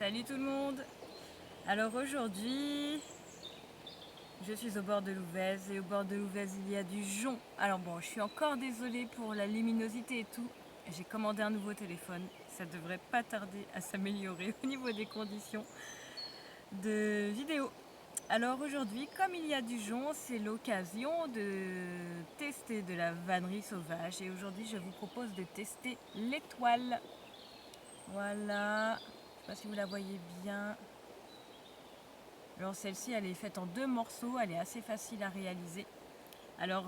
Salut tout le monde. Alors aujourd'hui, je suis au bord de l'Ouvèze et au bord de l'Ouvèze il y a du jonc. Alors bon, je suis encore désolée pour la luminosité et tout. J'ai commandé un nouveau téléphone. Ça devrait pas tarder à s'améliorer au niveau des conditions de vidéo. Alors aujourd'hui, comme il y a du jonc, c'est l'occasion de tester de la vannerie sauvage. Et aujourd'hui, je vous propose de tester l'étoile. Voilà. Je sais pas si vous la voyez bien. Alors celle-ci, elle est faite en 2 morceaux, elle est assez facile à réaliser. Alors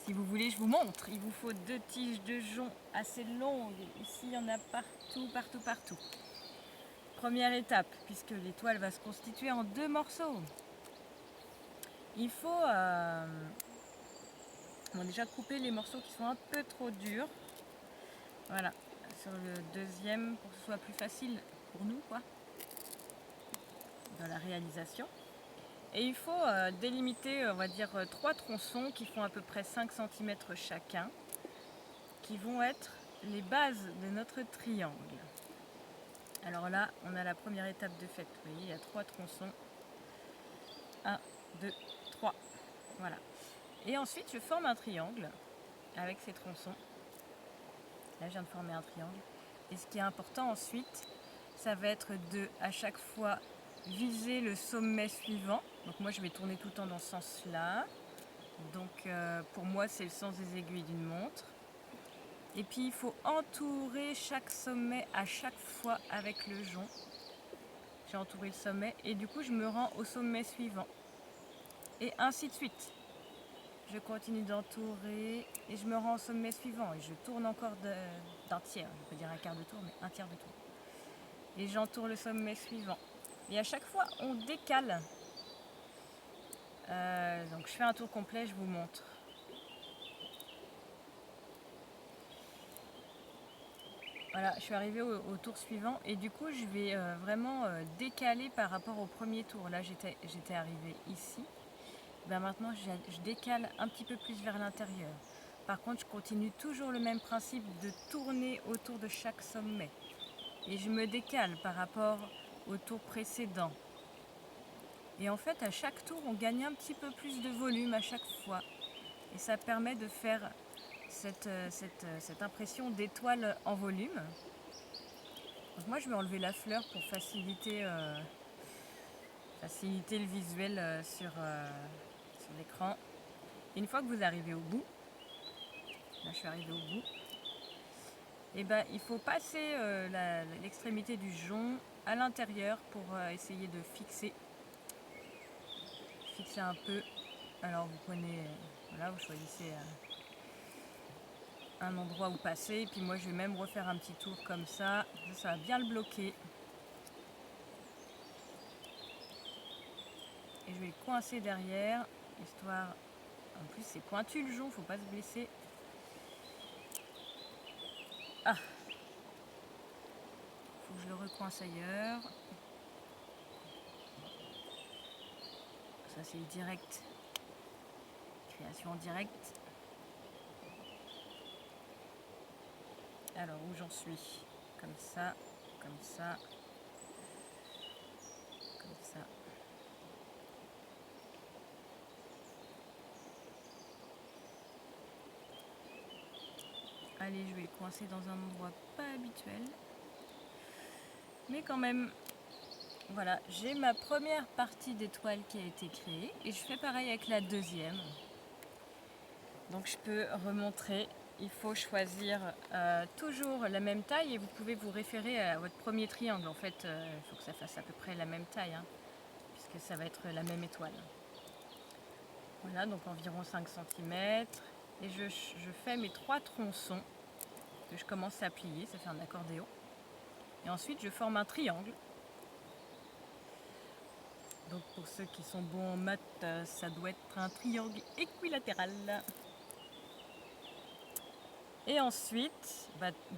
si vous voulez, je vous montre. Il vous faut 2 tiges de jonc assez longues. Ici, il y en a partout, partout, partout. Première étape, puisque l'étoile va se constituer en 2 morceaux. Il faut déjà couper les morceaux qui sont un peu trop durs. Voilà, sur le deuxième, pour que ce soit plus facile pour nous, quoi, dans la réalisation. Et il faut délimiter, on va dire, 3 tronçons qui font à peu près 5 cm chacun, qui vont être les bases de notre triangle. Alors là, on a la première étape de fait. Vous voyez, il y a 3 tronçons. 1, 2, 3. Voilà. Et ensuite, je forme un triangle avec ces tronçons. Là, je viens de former un triangle. Et ce qui est important ensuite, ça va être de, à chaque fois, viser le sommet suivant. Donc moi, je vais tourner tout le temps dans ce sens-là. Donc pour moi, c'est le sens des aiguilles d'une montre. Et puis, il faut entourer chaque sommet à chaque fois avec le jonc. J'ai entouré le sommet et du coup, je me rends au sommet suivant. Et ainsi de suite. Je continue d'entourer et je me rends au sommet suivant. Et je tourne encore d'un tiers. Je peux dire un quart de tour, mais un tiers de tour. Et j'entoure le sommet suivant. Et à chaque fois, on décale. Donc je fais un tour complet, je vous montre. Voilà, je suis arrivée au tour suivant et du coup je vais vraiment décaler par rapport au premier tour. Là j'étais arrivée ici. Ben maintenant je décale un petit peu plus vers l'intérieur. Par contre je continue toujours le même principe de tourner autour de chaque sommet. Et je me décale par rapport au tour précédent. Et en fait à chaque tour on gagne un petit peu plus de volume à chaque fois. Et ça permet de faire cette impression d'étoile en volume. Donc moi je vais enlever la fleur pour faciliter le visuel sur l'écran. Et une fois que vous arrivez au bout, là je suis arrivée au bout, et ben il faut passer l'extrémité du jonc à l'intérieur pour essayer de fixer un peu. Alors vous prenez, voilà, vous choisissez un endroit où passer, et puis moi je vais même refaire un petit tour comme ça va bien le bloquer. Et je vais le coincer derrière, histoire, en plus c'est pointu le jonc, faut pas se blesser. Ah, faut que je le recoince ailleurs. Ça c'est le direct, création en direct. Alors où j'en suis? Comme ça, comme ça, comme ça. Allez, je vais le coincer dans un endroit pas habituel. Mais quand même, voilà, j'ai ma première partie d'étoile qui a été créée. Et je fais pareil avec la deuxième. Donc je peux remontrer. Il faut choisir toujours la même taille et vous pouvez vous référer à votre premier triangle. En fait, il faut que ça fasse à peu près la même taille, hein, puisque ça va être la même étoile. Voilà, donc environ 5 cm. Et je fais mes 3 tronçons que je commence à plier, ça fait un accordéon. Et ensuite, je forme un triangle. Donc pour ceux qui sont bons en maths, ça doit être un triangle équilatéral. Et ensuite,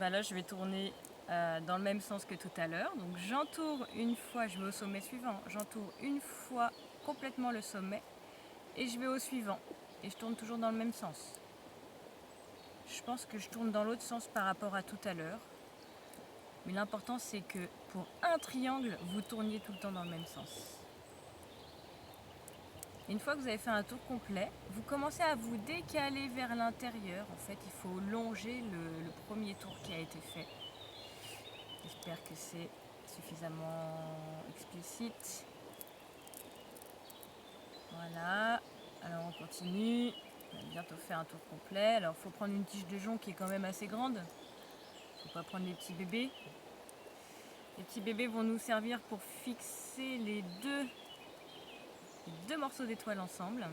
là je vais tourner dans le même sens que tout à l'heure. Donc j'entoure une fois, je vais au sommet suivant, j'entoure une fois complètement le sommet et je vais au suivant. Et je tourne toujours dans le même sens. Je pense que je tourne dans l'autre sens par rapport à tout à l'heure. Mais l'important c'est que pour un triangle, vous tourniez tout le temps dans le même sens. Une fois que vous avez fait un tour complet, vous commencez à vous décaler vers l'intérieur. En fait, il faut longer le premier tour qui a été fait. J'espère que c'est suffisamment explicite. Voilà, alors on continue. On a bientôt fait un tour complet. Alors il faut prendre une tige de jonc qui est quand même assez grande. Il ne faut pas prendre les petits bébés. Les petits bébés vont nous servir pour fixer les deux morceaux d'étoile ensemble.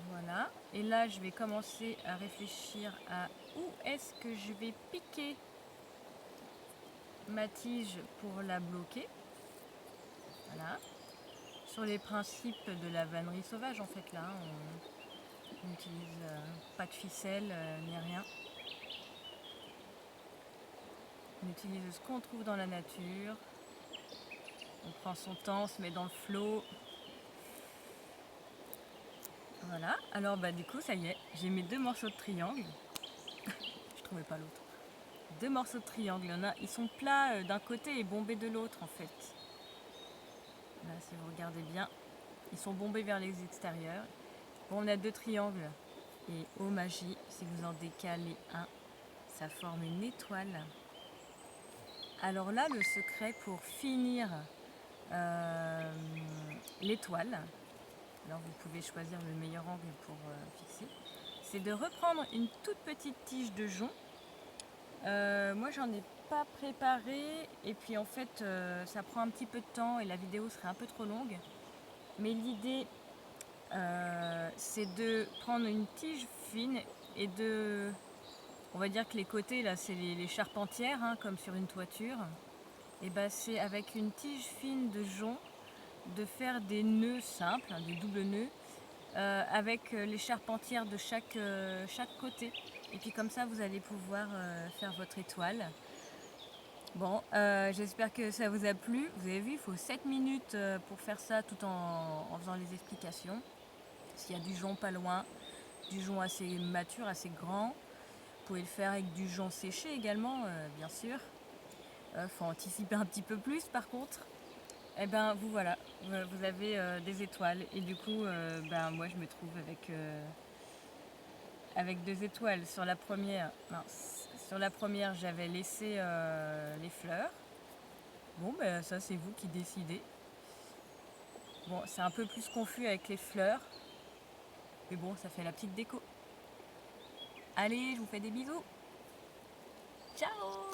Voilà, et là je vais commencer à réfléchir à où est-ce que je vais piquer ma tige pour la bloquer. Voilà, sur les principes de la vannerie sauvage en fait là, on n'utilise pas de ficelle ni rien. On utilise ce qu'on trouve dans la nature, on prend son temps, on se met dans le flot. Voilà, alors du coup ça y est, j'ai mes deux morceaux de triangle. Je trouvais pas l'autre. Deux morceaux de triangle, ils sont plats d'un côté et bombés de l'autre en fait. Là si vous regardez bien, ils sont bombés vers les extérieurs. Bon, on a deux triangles et oh magie, si vous en décalez un, ça forme une étoile. Alors là, le secret pour finir l'étoile, alors vous pouvez choisir le meilleur angle pour fixer, c'est de reprendre une toute petite tige de jonc. Moi j'en ai pas préparé et puis en fait ça prend un petit peu de temps et la vidéo serait un peu trop longue. Mais l'idée c'est de prendre une tige fine et on va dire que les côtés là c'est les charpentières hein, comme sur une toiture. Et c'est avec une tige fine de jonc de faire des nœuds simples, des doubles nœuds, avec les charpentières de chaque côté. Et puis comme ça vous allez pouvoir faire votre étoile. Bon, j'espère que ça vous a plu. Vous avez vu, il faut 7 minutes pour faire ça tout en faisant les explications. S'il y a du jonc pas loin, du jonc assez mature, assez grand. Vous pouvez le faire avec du jonc séché également, bien sûr. Faut anticiper un petit peu plus par contre. Et vous voilà, vous avez des étoiles. Et du coup, moi je me trouve avec deux étoiles. Sur la première, j'avais laissé les fleurs. Bon, ça c'est vous qui décidez. Bon, c'est un peu plus confus avec les fleurs. Mais bon, ça fait la petite déco. Allez, je vous fais des bisous. Ciao!